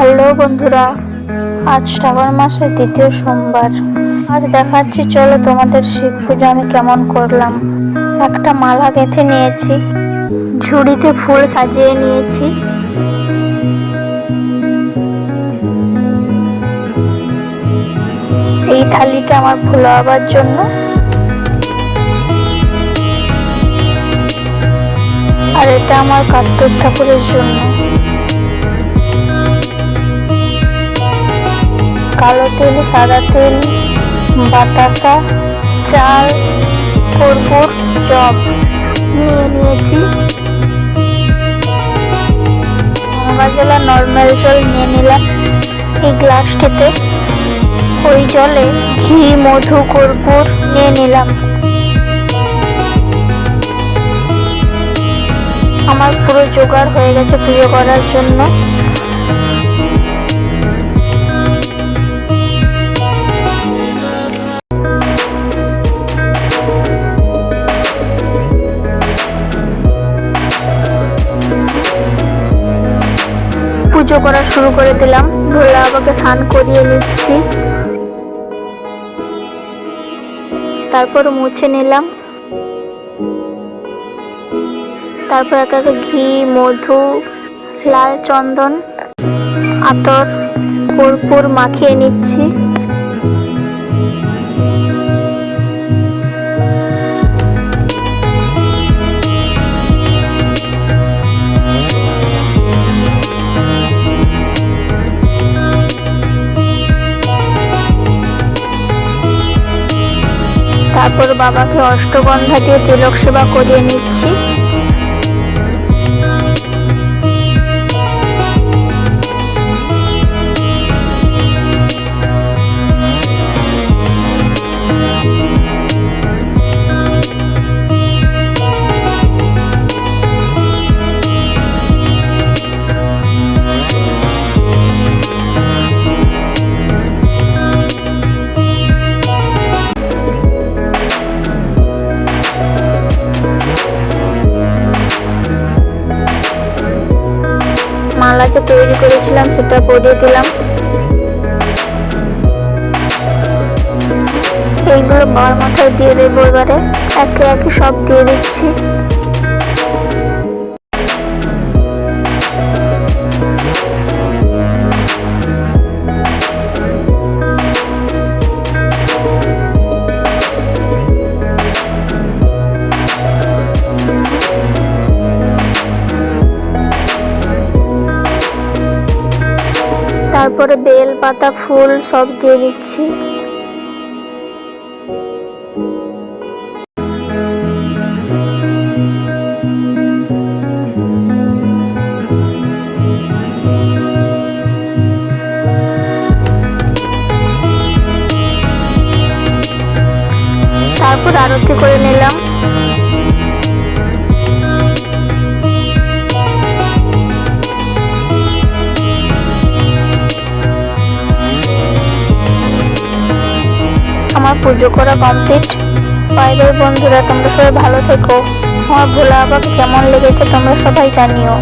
Hello বন্ধুরা, আজ শ্রাবণ মাসের দ্বিতীয় সোমবার। আজ দেখাচ্ছি, চলো তোমাদের শিব পুজো আমি কেমন করলাম। একটা মালা গেঁথে নিয়েছি, ঝুড়িতে ফুল সাজিয়ে নিয়েছি। এই থালিটা আমার ফুল হবার জন্য, আর এটা আমার কার্তিক ঠাকুরের জন্য। কালো তেল, সাদা তেল, বাতাসা, চাল, কর্পূর, জব নিয়ে নিয়েছি। গঙ্গা জল, নর্মাল জল নিয়ে নিলাম। এই গ্লাসটিতে ওই জলে ঘি, মধু, কর্পূর নিয়ে নিলাম। আমার পুরো জোগাড় হয়ে গেছে পুজো করার জন্য। পুজো করা শুরু করে দিলাম। ভোলা বাবাকে স্নান করিয়ে নিচ্ছি, তারপর মুছে নিলাম। তারপর একে একে ঘি, মধু, লাল চন্দন, আতর, কর্পূর মাখিয়ে নিচ্ছি। তারপর বাবাকে অষ্টগন্ধা দিয়ে তিলক সেবা করিয়ে নিচ্ছি। মালা যে তৈরি করেছিলাম সেটা পরিয়ে দিলাম। এইগুলো বাবার মাথায় দিয়ে দেবো। এবারে একে একে সব দিয়ে দিচ্ছি। তারপরে বেল পাতা, ফুল সব দিয়ে দিচ্ছি। তারপর আরতি করে নিলাম। আমার পুজো করা কমপ্লিট। বাই বাই বন্ধুরা, তোমরা সবাই ভালো থেকো। আমার ভোলা বাবাকে কেমন লেগেছে তোমরা সবাই জানিও।